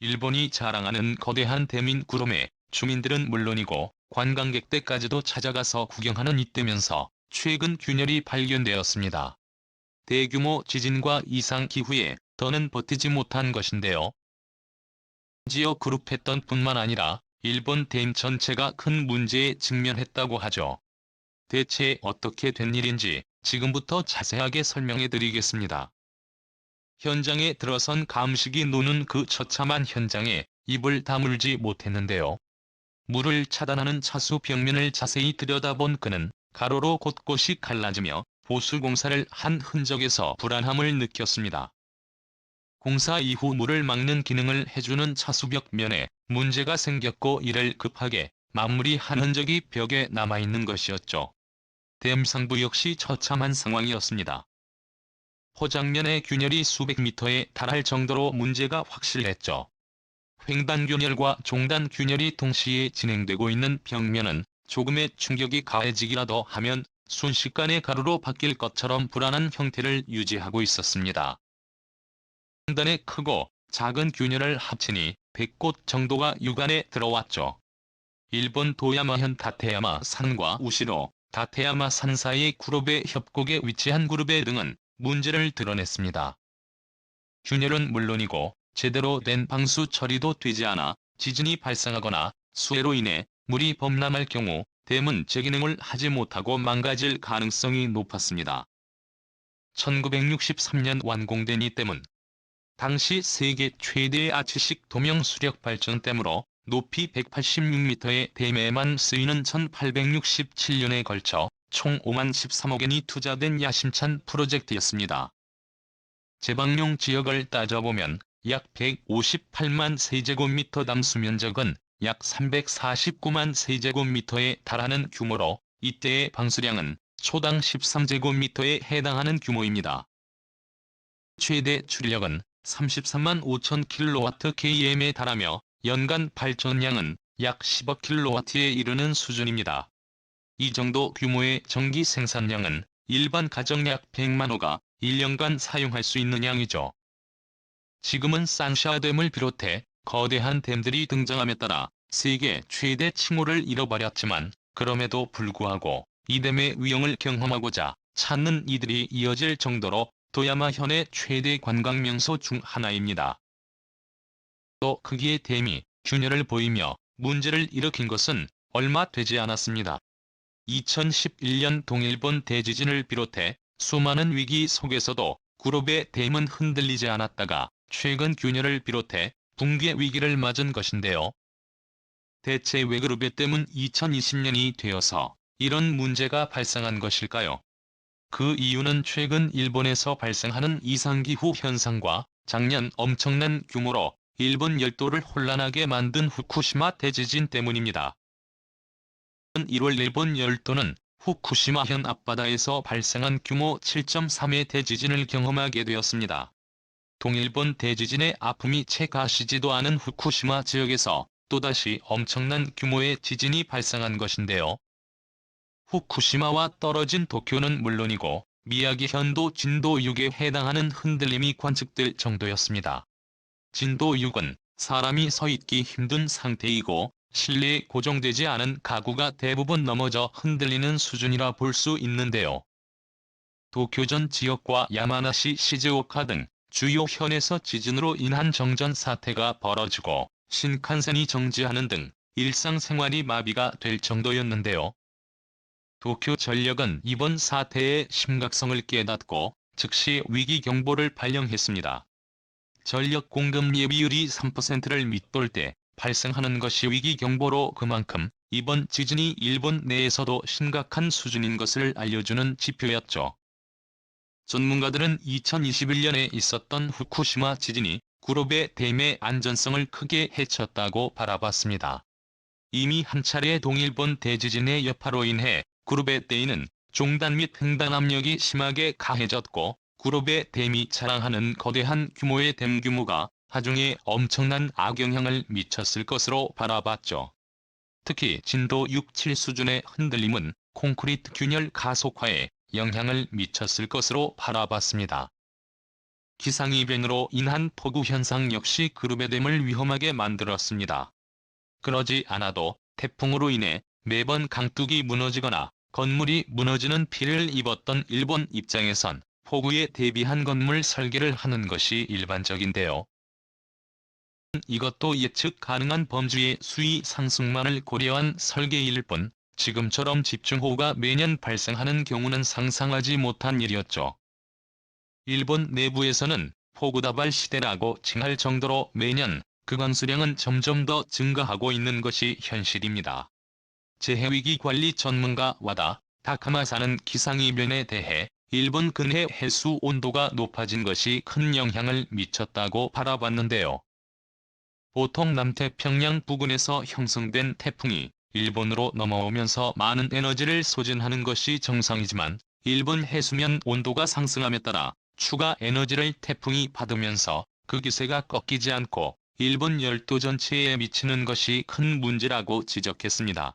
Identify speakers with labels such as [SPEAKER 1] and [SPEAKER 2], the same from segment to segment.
[SPEAKER 1] 일본이 자랑하는 거대한 대민 구름에 주민들은 물론이고 관광객들까지도 찾아가서 구경하는 이때면서 최근 균열이 발견되었습니다. 대규모 지진과 이상 기후에 더는 버티지 못한 것인데요. 심지어 그룹했던 뿐만 아니라 일본 댐 전체가 큰 문제에 직면했다고 하죠. 대체 어떻게 된 일인지 지금부터 자세하게 설명해 드리겠습니다. 현장에 들어선 감식이 노는 그 처참한 현장에 입을 다물지 못했는데요. 물을 차단하는 차수 벽면을 자세히 들여다본 그는 가로로 곳곳이 갈라지며 보수공사를 한 흔적에서 불안함을 느꼈습니다. 공사 이후 물을 막는 기능을 해주는 차수벽면에 문제가 생겼고 이를 급하게 마무리한 흔적이 벽에 남아있는 것이었죠. 댐 상부 역시 처참한 상황이었습니다. 포장면의 균열이 수백 미터에 달할 정도로 문제가 확실했죠. 횡단 균열과 종단 균열이 동시에 진행되고 있는 벽면은 조금의 충격이 가해지기라도 하면 순식간에 가루로 바뀔 것처럼 불안한 형태를 유지하고 있었습니다. 횡단의 크고 작은 균열을 합치니 100곳 정도가 육안에 들어왔죠. 일본 도야마현 다테야마 산과 우시로 다테야마 산 사이의 그룹의 협곡에 위치한 그룹의 등은 문제를 드러냈습니다. 균열은 물론이고 제대로 된 방수 처리도 되지 않아 지진이 발생하거나 수해로 인해 물이 범람할 경우 댐은 제기능을 하지 못하고 망가질 가능성이 높았습니다. 1963년 완공된 이 댐은 당시 세계 최대의 아치식 도명 수력 발전댐으로 높이 186m의 댐에만 쓰이는 1867년에 걸쳐 총 5만 13억 엔이 투자된 야심찬 프로젝트였습니다. 제방용 지역을 따져보면 약 158만 세제곱미터 담수 면적은 약 349만 세제곱미터에 달하는 규모로 이때의 방수량은 초당 13제곱미터에 해당하는 규모입니다. 최대 출력은 33만 5천 kWkm에 달하며 연간 발전량은 약 10억 kW에 이르는 수준입니다. 이 정도 규모의 전기 생산량은 일반 가정 약 100만 호가 1년간 사용할 수 있는 양이죠. 지금은 산샤댐을 비롯해 거대한 댐들이 등장함에 따라 세계 최대 칭호를 잃어버렸지만 그럼에도 불구하고 이 댐의 위용을 경험하고자 찾는 이들이 이어질 정도로 도야마현의 최대 관광명소 중 하나입니다. 또 크기의 댐이 균열을 보이며 문제를 일으킨 것은 얼마 되지 않았습니다. 2011년 동일본 대지진을 비롯해 수많은 위기 속에서도 그룹의 댐은 흔들리지 않았다가 최근 균열을 비롯해 붕괴 위기를 맞은 것인데요. 대체 왜 그룹의 댐은 2020년이 되어서 이런 문제가 발생한 것일까요? 그 이유는 최근 일본에서 발생하는 이상기후 현상과 작년 엄청난 규모로 일본 열도를 혼란하게 만든 후쿠시마 대지진 때문입니다. 1월 일본 열도는 후쿠시마현 앞바다에서 발생한 규모 7.3의 대지진을 경험하게 되었습니다. 동일본 대지진의 아픔이 채 가시지도 않은 후쿠시마 지역에서 또다시 엄청난 규모의 지진이 발생한 것인데요. 후쿠시마와 떨어진 도쿄는 물론이고 미야기현도 진도 6에 해당하는 흔들림이 관측될 정도였습니다. 진도 6은 사람이 서 있기 힘든 상태이고 실내에 고정되지 않은 가구가 대부분 넘어져 흔들리는 수준이라 볼 수 있는데요. 도쿄전 지역과 야마나시 시즈오카 등 주요 현에서 지진으로 인한 정전 사태가 벌어지고 신칸센이 정지하는 등 일상생활이 마비가 될 정도였는데요. 도쿄전력은 이번 사태의 심각성을 깨닫고 즉시 위기경보를 발령했습니다. 전력 공급 예비율이 3%를 밑돌 때 발생하는 것이 위기경보로 그만큼 이번 지진이 일본 내에서도 심각한 수준인 것을 알려주는 지표였죠. 전문가들은 2021년에 있었던 후쿠시마 지진이 그룹의 댐의 안전성을 크게 해쳤다고 바라봤습니다. 이미 한 차례 동일본 대지진의 여파로 인해 그룹의 댐은 종단 및 횡단 압력이 심하게 가해졌고 그룹의 댐이 자랑하는 거대한 규모의 댐 규모가 하중에 엄청난 악영향을 미쳤을 것으로 바라봤죠. 특히 진도 6, 7 수준의 흔들림은 콘크리트 균열 가속화에 영향을 미쳤을 것으로 바라봤습니다. 기상이변으로 인한 폭우 현상 역시 그룹의 댐을 위험하게 만들었습니다. 그러지 않아도 태풍으로 인해 매번 강둑이 무너지거나 건물이 무너지는 피해를 입었던 일본 입장에선 폭우에 대비한 건물 설계를 하는 것이 일반적인데요. 이것도 예측 가능한 범주의 수위 상승만을 고려한 설계일 뿐 지금처럼 집중호우가 매년 발생하는 경우는 상상하지 못한 일이었죠. 일본 내부에서는 폭우다발 시대라고 칭할 정도로 매년 그 강수량은 점점 더 증가하고 있는 것이 현실입니다. 재해위기 관리 전문가 와다 다카마사는 기상이변에 대해 일본 근해 해수 온도가 높아진 것이 큰 영향을 미쳤다고 바라봤는데요. 보통 남태평양 부근에서 형성된 태풍이 일본으로 넘어오면서 많은 에너지를 소진하는 것이 정상이지만 일본 해수면 온도가 상승함에 따라 추가 에너지를 태풍이 받으면서 그 기세가 꺾이지 않고 일본 열도 전체에 미치는 것이 큰 문제라고 지적했습니다.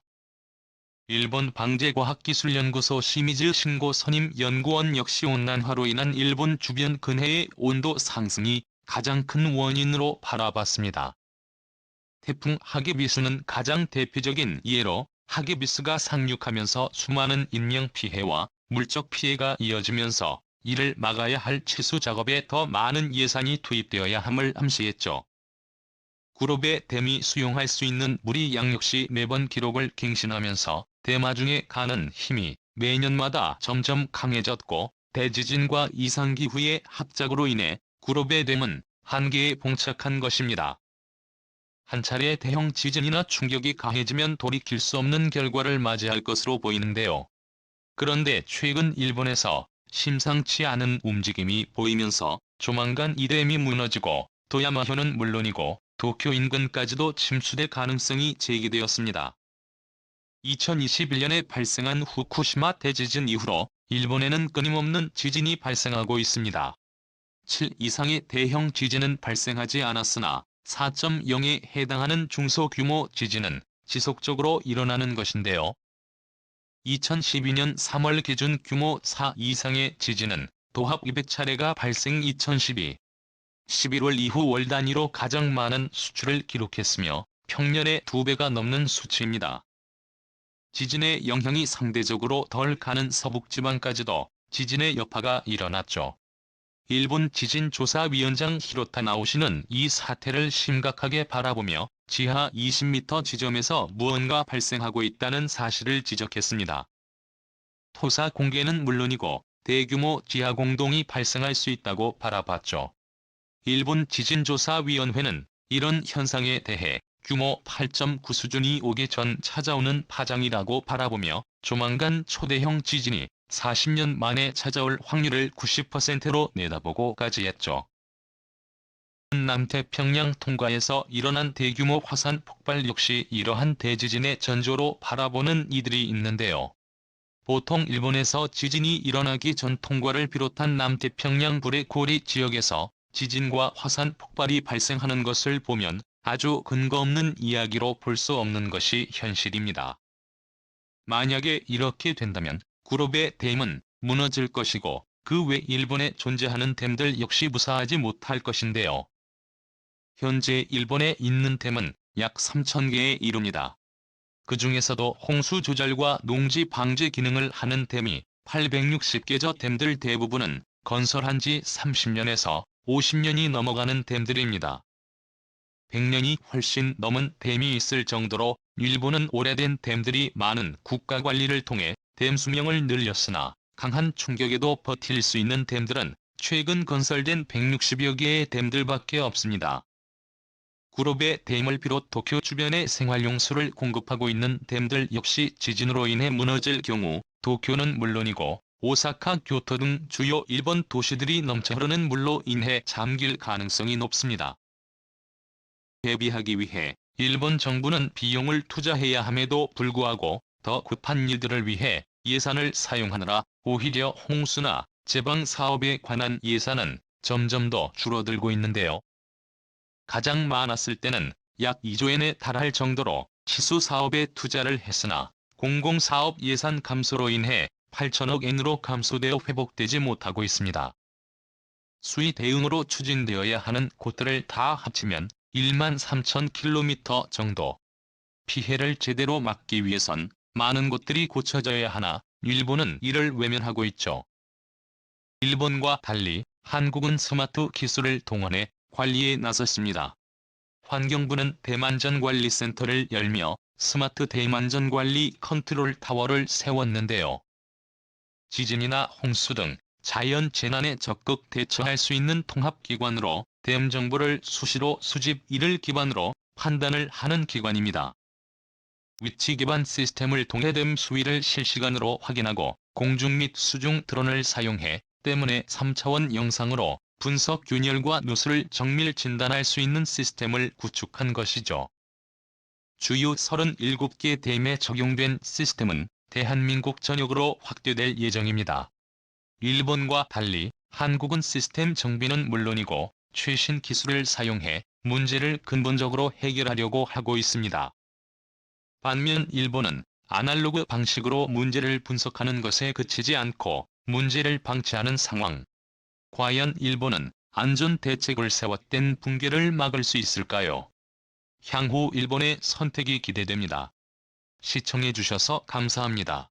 [SPEAKER 1] 일본 방재과학기술연구소 시미즈 신고 선임 연구원 역시 온난화로 인한 일본 주변 근해의 온도 상승이 가장 큰 원인으로 바라봤습니다. 태풍 하기비스는 가장 대표적인 예로 하기비스가 상륙하면서 수많은 인명피해와 물적 피해가 이어지면서 이를 막아야 할 치수 작업에 더 많은 예산이 투입되어야 함을 암시했죠. 구로베 댐이 수용할 수 있는 물의 양 역시 매번 기록을 갱신하면서 대마중에 가는 힘이 매년마다 점점 강해졌고 대지진과 이상기후의 합작으로 인해 구로베 댐은 한계에 봉착한 것입니다. 한 차례 대형 지진이나 충격이 가해지면 돌이킬 수 없는 결과를 맞이할 것으로 보이는데요. 그런데 최근 일본에서 심상치 않은 움직임이 보이면서 조만간 이 댐이 무너지고 도야마현은 물론이고 도쿄 인근까지도 침수될 가능성이 제기되었습니다. 2021년에 발생한 후쿠시마 대지진 이후로 일본에는 끊임없는 지진이 발생하고 있습니다. 7 이상의 대형 지진은 발생하지 않았으나 4.0에 해당하는 중소규모 지진은 지속적으로 일어나는 것인데요. 2012년 3월 기준 규모 4 이상의 지진은 도합 200차례가 발생 2012, 11월 이후 월 단위로 가장 많은 수치를 기록했으며 평년의 2배가 넘는 수치입니다. 지진의 영향이 상대적으로 덜 가는 서북지방까지도 지진의 여파가 일어났죠. 일본 지진조사위원장 히로타 나오시는 이 사태를 심각하게 바라보며 지하 20m 지점에서 무언가 발생하고 있다는 사실을 지적했습니다. 토사 공개는 물론이고 대규모 지하 공동이 발생할 수 있다고 바라봤죠. 일본 지진조사위원회는 이런 현상에 대해 규모 8.9 수준이 오기 전 찾아오는 파장이라고 바라보며 조만간 초대형 지진이 40년 만에 찾아올 확률을 90%로 내다보고까지 했죠. 남태평양 통가에서 일어난 대규모 화산 폭발 역시 이러한 대지진의 전조로 바라보는 이들이 있는데요. 보통 일본에서 지진이 일어나기 전 통과를 비롯한 남태평양 불의 고리 지역에서 지진과 화산 폭발이 발생하는 것을 보면 아주 근거 없는 이야기로 볼 수 없는 것이 현실입니다. 만약에 이렇게 된다면 구로베 댐은 무너질 것이고 그 외 일본에 존재하는 댐들 역시 무사하지 못할 것인데요. 현재 일본에 있는 댐은 약 3,000개에 이릅니다. 그 중에서도 홍수 조절과 농지 방제 기능을 하는 댐이 860개저 댐들 대부분은 건설한 지 30년에서 50년이 넘어가는 댐들입니다. 100년이 훨씬 넘은 댐이 있을 정도로 일본은 오래된 댐들이 많은 국가 관리를 통해 댐 수명을 늘렸으나 강한 충격에도 버틸 수 있는 댐들은 최근 건설된 160여 개의 댐들밖에 없습니다. 구로베 댐을 비롯 도쿄 주변에 생활용수를 공급하고 있는 댐들 역시 지진으로 인해 무너질 경우 도쿄는 물론이고 오사카, 교토 등 주요 일본 도시들이 넘쳐 흐르는 물로 인해 잠길 가능성이 높습니다. 대비하기 위해 일본 정부는 비용을 투자해야 함에도 불구하고 더 급한 일들을 위해 예산을 사용하느라 오히려 홍수나 제방 사업에 관한 예산은 점점 더 줄어들고 있는데요. 가장 많았을 때는 약 2조엔에 달할 정도로 치수 사업에 투자를 했으나 공공사업 예산 감소로 인해 8천억 엔으로 감소되어 회복되지 못하고 있습니다. 수위 대응으로 추진되어야 하는 곳들을 다 합치면 13,000km 정도. 피해를 제대로 막기 위해선 많은 곳들이 고쳐져야 하나 일본은 이를 외면하고 있죠. 일본과 달리 한국은 스마트 기술을 동원해 관리에 나섰습니다. 환경부는 대만전관리센터를 열며 스마트 대만전관리 컨트롤 타워를 세웠는데요. 지진이나 홍수 등 자연 재난에 적극 대처할 수 있는 통합기관으로 대응 정보를 수시로 수집, 이를 기반으로 판단을 하는 기관입니다. 위치 기반 시스템을 통해 댐 수위를 실시간으로 확인하고 공중 및 수중 드론을 사용해 댐의 3차원 영상으로 분석 균열과 누수를 정밀 진단할 수 있는 시스템을 구축한 것이죠. 주요 37개 댐에 적용된 시스템은 대한민국 전역으로 확대될 예정입니다. 일본과 달리 한국은 시스템 정비는 물론이고 최신 기술을 사용해 문제를 근본적으로 해결하려고 하고 있습니다. 반면 일본은 아날로그 방식으로 문제를 분석하는 것에 그치지 않고 문제를 방치하는 상황. 과연 일본은 안전 대책을 세웠던 붕괴를 막을 수 있을까요? 향후 일본의 선택이 기대됩니다. 시청해주셔서 감사합니다.